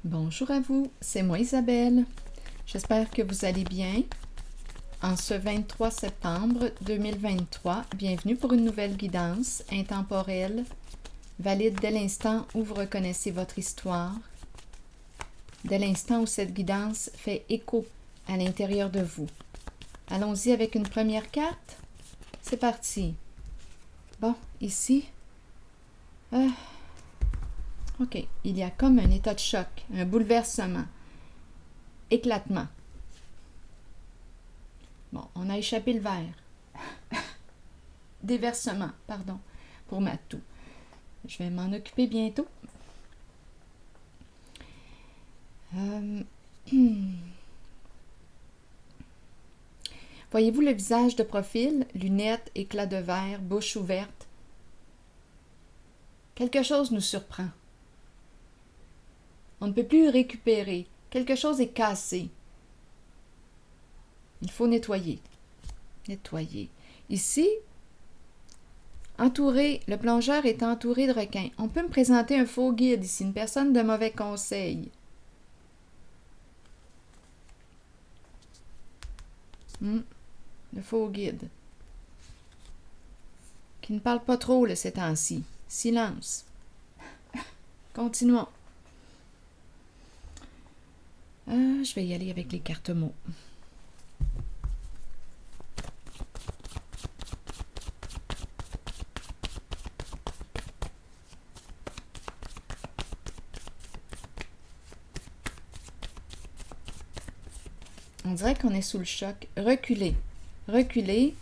Bonjour à vous, c'est moi Isabelle. J'espère que vous allez bien. En ce 23 septembre 2023, bienvenue pour une nouvelle guidance intemporelle, valide dès l'instant où vous reconnaissez votre histoire, dès l'instant où cette guidance fait écho à l'intérieur de vous. Allons-y avec une première carte. C'est parti. Bon, ici, OK, il y a comme un état de choc, un bouleversement, éclatement. Bon, on a échappé le verre. Déversement, pardon, pour Matou. Je vais m'en occuper bientôt. Voyez-vous le visage de profil, lunettes, éclat de verre, bouche ouverte? Quelque chose nous surprend. On ne peut plus récupérer. Quelque chose est cassé. Il faut nettoyer. Nettoyer. Ici, le plongeur est entouré de requins. On peut me présenter un faux guide ici, une personne de mauvais conseil. Le faux guide. Qui ne parle pas trop ces temps-ci. Silence. Continuons. Je vais y aller avec les cartes mots. On dirait qu'on est sous le choc. Reculer. Reculer.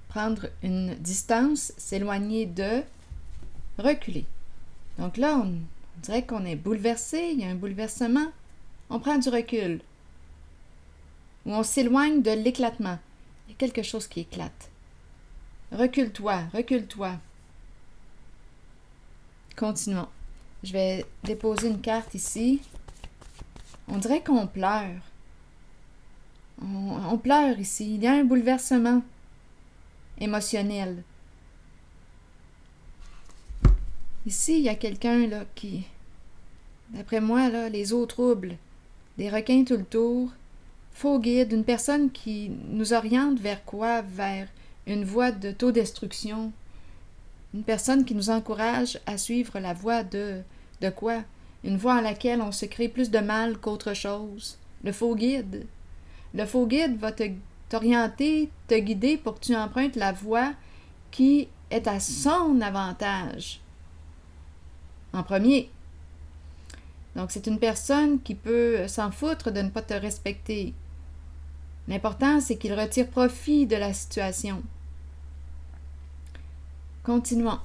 Prendre une distance. S'éloigner de. Reculer. Donc là, on dirait qu'on est bouleversé. Il y a un bouleversement. On prend du recul. Ou on s'éloigne de l'éclatement. Il y a quelque chose qui éclate. Recule-toi. Recule-toi. Continuons. Je vais déposer une carte ici. On dirait qu'on pleure. On pleure ici. Il y a un bouleversement émotionnel. Ici, il y a quelqu'un là qui, d'après moi, là, les eaux troubles, des requins tout le tour, faux guide, une personne qui nous oriente vers quoi? Vers une voie d'autodestruction. Une personne qui nous encourage à suivre la voie de quoi? Une voie en laquelle on se crée plus de mal qu'autre chose. Le faux guide. Le faux guide va t'orienter, te guider pour que tu empruntes la voie qui est à son avantage. En premier. Donc, c'est une personne qui peut s'en foutre de ne pas te respecter. L'important, c'est qu'il retire profit de la situation. Continuons.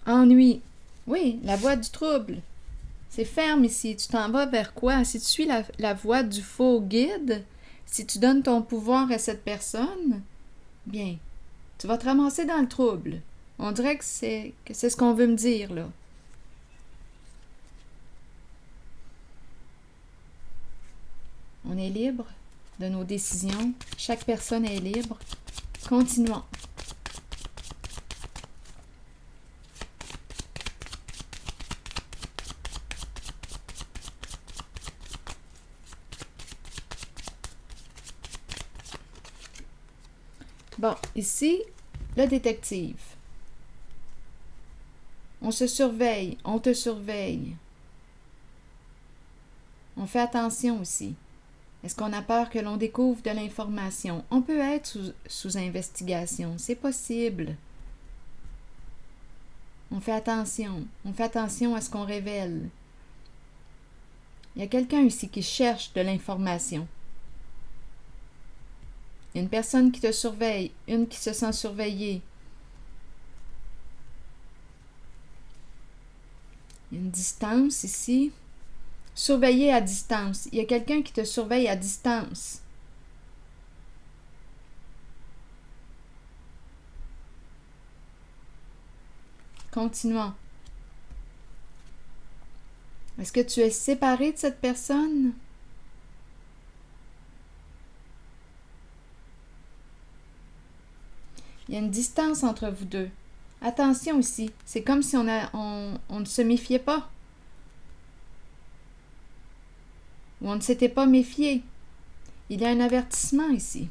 Ennui. Oui, la voie du trouble. C'est ferme ici. Tu t'en vas vers quoi? Si tu suis la voie du faux guide, si tu donnes ton pouvoir à cette personne, bien, tu vas te ramasser dans le trouble. On dirait que c'est ce qu'on veut me dire, là. On est libre de nos décisions. Chaque personne est libre. Continuons. Bon, ici, le détective. On se surveille, on te surveille. On fait attention aussi. Est-ce qu'on a peur que l'on découvre de l'information? On peut être sous investigation, c'est possible. On fait attention à ce qu'on révèle. Il y a quelqu'un ici qui cherche de l'information. Il y a une personne qui te surveille, une qui se sent surveillée. Il y a une distance ici. Surveiller à distance. Il y a quelqu'un qui te surveille à distance. Continuons. Est-ce que tu es séparé de cette personne? Il y a une distance entre vous deux. Attention ici, c'est comme si on ne se méfiait pas. Ou on ne s'était pas méfié. Il y a un avertissement ici.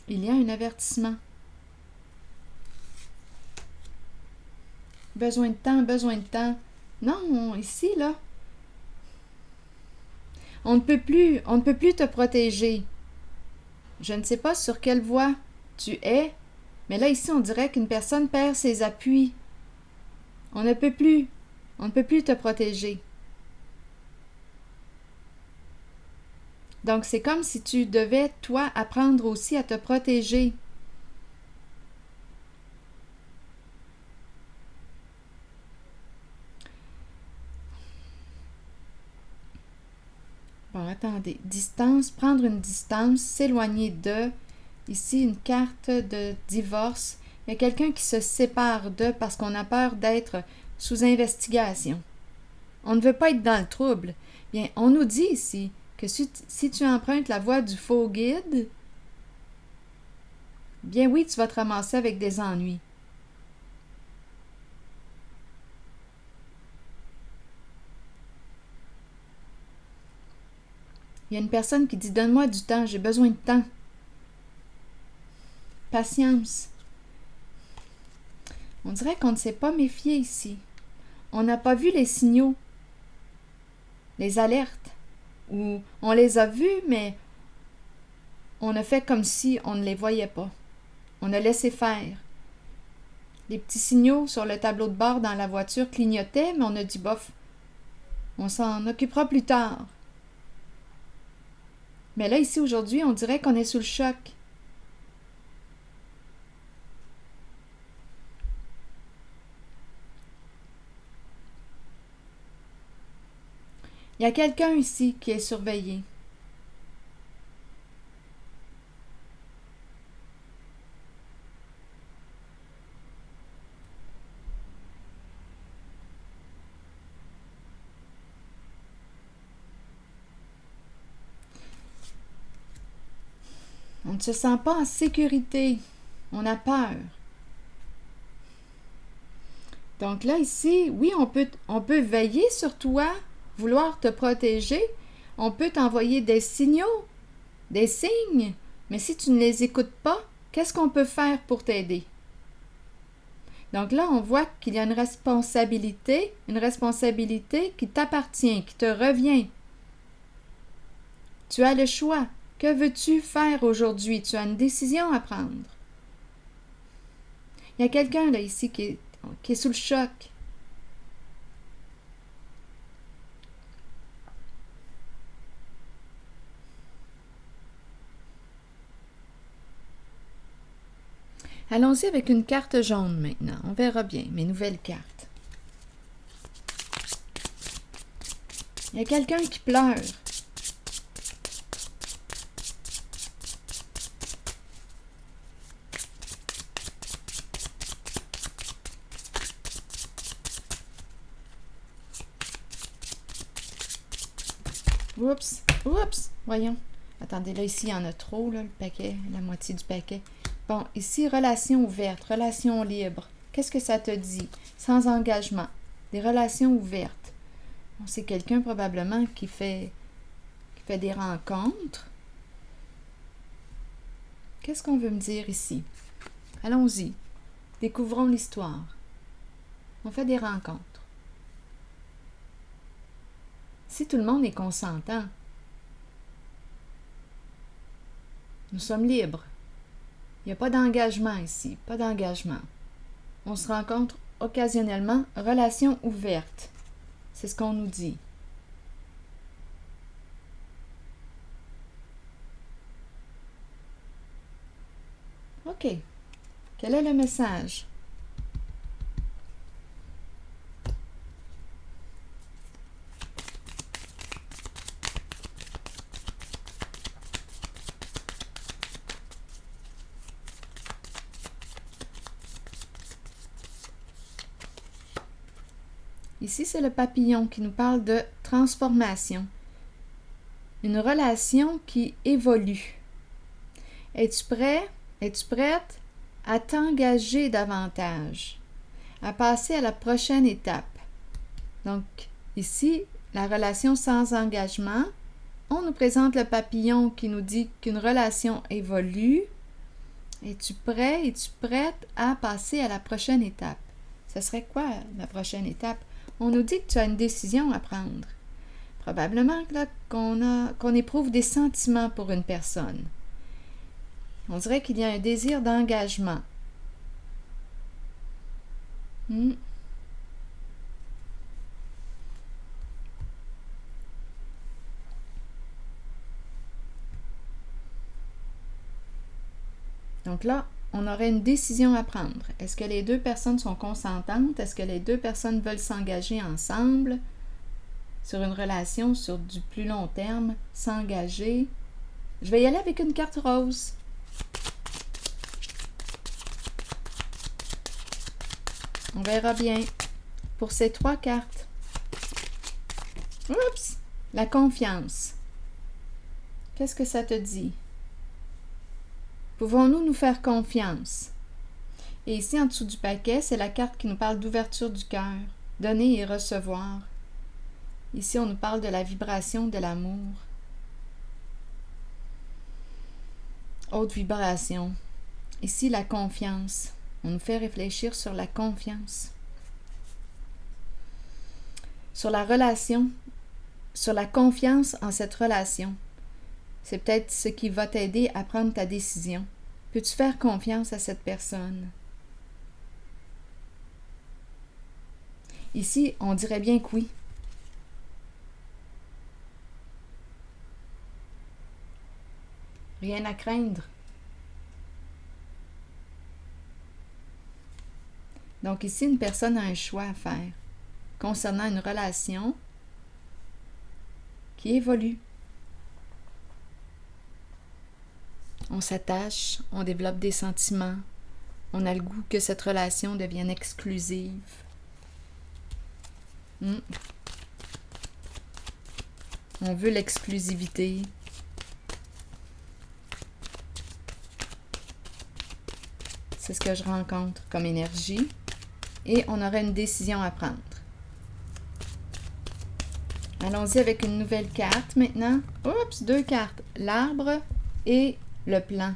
Il y a un avertissement. Besoin de temps, besoin de temps. Non, ici, là. On ne peut plus te protéger. Je ne sais pas sur quelle voie tu es, mais là, ici, on dirait qu'une personne perd ses appuis. On ne peut plus te protéger. Donc, c'est comme si tu devais, toi, apprendre aussi à te protéger. Bon, attendez. Distance, prendre une distance, s'éloigner de. Ici, une carte de divorce. Il y a quelqu'un qui se sépare de parce qu'on a peur d'être sous investigation. On ne veut pas être dans le trouble. Bien, on nous dit ici que si tu empruntes la voie du faux guide, bien oui, tu vas te ramasser avec des ennuis. Il y a une personne qui dit « Donne-moi du temps, j'ai besoin de temps. » Patience. On dirait qu'on ne s'est pas méfié ici. On n'a pas vu les signaux, les alertes, ou on les a vus, mais on a fait comme si on ne les voyait pas. On a laissé faire. Les petits signaux sur le tableau de bord dans la voiture clignotaient, mais on a dit bof, on s'en occupera plus tard. Mais là, ici, aujourd'hui, on dirait qu'on est sous le choc. Il y a quelqu'un ici qui est surveillé. On ne se sent pas en sécurité. On a peur. Donc là, ici, oui, on peut veiller sur toi, vouloir te protéger. On peut t'envoyer des signaux, des signes. Mais si tu ne les écoutes pas, qu'est-ce qu'on peut faire pour t'aider? Donc là, on voit qu'il y a une responsabilité qui t'appartient, qui te revient. Tu as le choix. Que veux-tu faire aujourd'hui? Tu as une décision à prendre. Il y a quelqu'un là ici qui est sous le choc. Allons-y avec une carte jaune maintenant. On verra bien mes nouvelles cartes. Il y a quelqu'un qui pleure. Oups, oups, voyons. Attendez, là, ici, il y en a trop, là, le paquet, la moitié du paquet. Bon, ici, relation ouverte, relation libre. Qu'est-ce que ça te dit? Sans engagement. Des relations ouvertes. Bon, c'est quelqu'un, probablement, qui fait des rencontres. Qu'est-ce qu'on veut me dire ici? Allons-y. Découvrons l'histoire. On fait des rencontres. Si tout le monde est consentant, nous sommes libres. Il n'y a pas d'engagement ici, pas d'engagement. On se rencontre occasionnellement, relation ouverte. C'est ce qu'on nous dit. OK. Quel est le message? Ici, c'est le papillon qui nous parle de transformation. Une relation qui évolue. Es-tu prêt? Es-tu prête à t'engager davantage, à passer à la prochaine étape? Donc, ici, la relation sans engagement, on nous présente le papillon qui nous dit qu'une relation évolue. Es-tu prêt? Es-tu prête à passer à la prochaine étape? Ce serait quoi la prochaine étape? On nous dit que tu as une décision à prendre. Probablement là, qu'on éprouve des sentiments pour une personne. On dirait qu'il y a un désir d'engagement. Donc là, on aurait une décision à prendre. Est-ce que les deux personnes sont consentantes? Est-ce que les deux personnes veulent s'engager ensemble sur une relation sur du plus long terme, s'engager? Je vais y aller avec une carte rose. On verra bien pour ces 3 cartes. Oups! La confiance. Qu'est-ce que ça te dit? Pouvons-nous nous faire confiance? Et ici, en dessous du paquet, c'est la carte qui nous parle d'ouverture du cœur, donner et recevoir. Ici, on nous parle de la vibration de l'amour. Haute vibration. Ici, la confiance. On nous fait réfléchir sur la confiance. Sur la relation, sur la confiance en cette relation. C'est peut-être ce qui va t'aider à prendre ta décision. Peux-tu faire confiance à cette personne? Ici, on dirait bien que oui. Rien à craindre. Donc ici, une personne a un choix à faire concernant une relation qui évolue. On s'attache, on développe des sentiments, on a le goût que cette relation devienne exclusive. On veut l'exclusivité. C'est ce que je rencontre comme énergie. Et on aurait une décision à prendre. Allons-y avec une nouvelle carte maintenant. Oups, 2 cartes. L'arbre et le plan.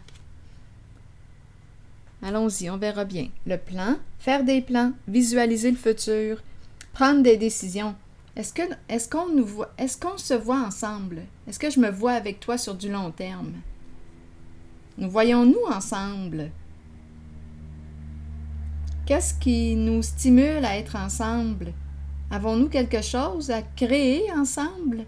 Allons-y, on verra bien. Le plan, faire des plans, visualiser le futur, prendre des décisions. Est-ce qu'on se voit ensemble? Est-ce que je me vois avec toi sur du long terme? Nous voyons-nous ensemble? Qu'est-ce qui nous stimule à être ensemble? Avons-nous quelque chose à créer ensemble?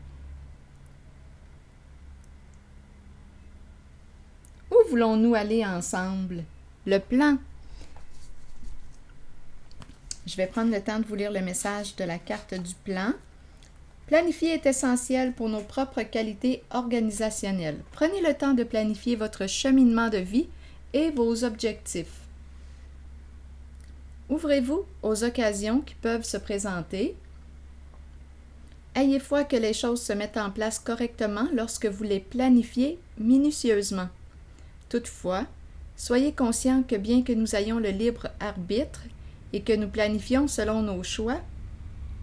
Où voulons-nous aller ensemble? Le plan. Je vais prendre le temps de vous lire le message de la carte du plan. Planifier est essentiel pour nos propres qualités organisationnelles. Prenez le temps de planifier votre cheminement de vie et vos objectifs. Ouvrez-vous aux occasions qui peuvent se présenter. Ayez foi que les choses se mettent en place correctement lorsque vous les planifiez minutieusement. Toutefois, soyez conscient que bien que nous ayons le libre arbitre et que nous planifions selon nos choix,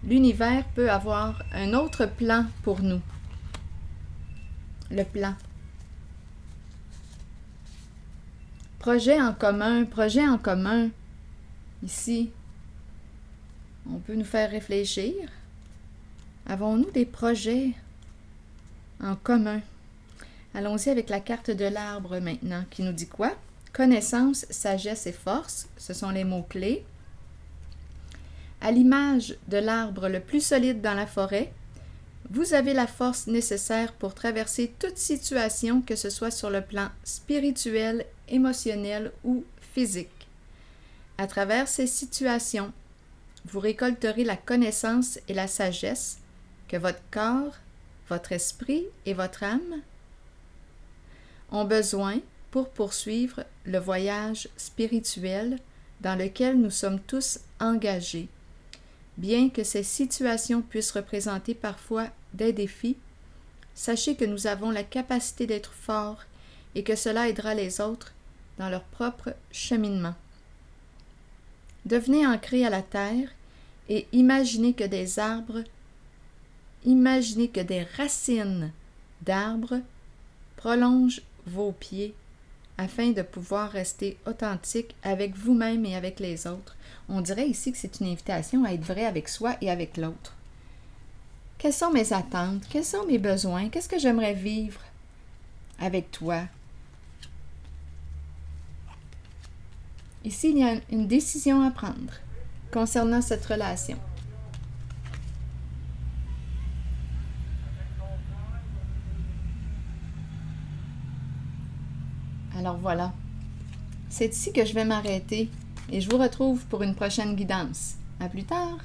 l'univers peut avoir un autre plan pour nous. Le plan. Projet en commun, projet en commun. Ici, on peut nous faire réfléchir. Avons-nous des projets en commun? Allons-y avec la carte de l'arbre maintenant, qui nous dit quoi? Connaissance, sagesse et force, ce sont les mots-clés. À l'image de l'arbre le plus solide dans la forêt, vous avez la force nécessaire pour traverser toute situation, que ce soit sur le plan spirituel, émotionnel ou physique. À travers ces situations, vous récolterez la connaissance et la sagesse que votre corps, votre esprit et votre âme ont besoin pour poursuivre le voyage spirituel dans lequel nous sommes tous engagés. Bien que ces situations puissent représenter parfois des défis, sachez que nous avons la capacité d'être forts et que cela aidera les autres dans leur propre cheminement. Devenez ancrés à la terre et imaginez que des racines d'arbres prolongent vos pieds afin de pouvoir rester authentique avec vous-même et avec les autres. On dirait ici que c'est une invitation à être vrai avec soi et avec l'autre. Quelles sont mes attentes? Quels sont mes besoins? Qu'est-ce que j'aimerais vivre avec toi? Ici, il y a une décision à prendre concernant cette relation. Alors voilà, c'est ici que je vais m'arrêter et je vous retrouve pour une prochaine guidance. À plus tard!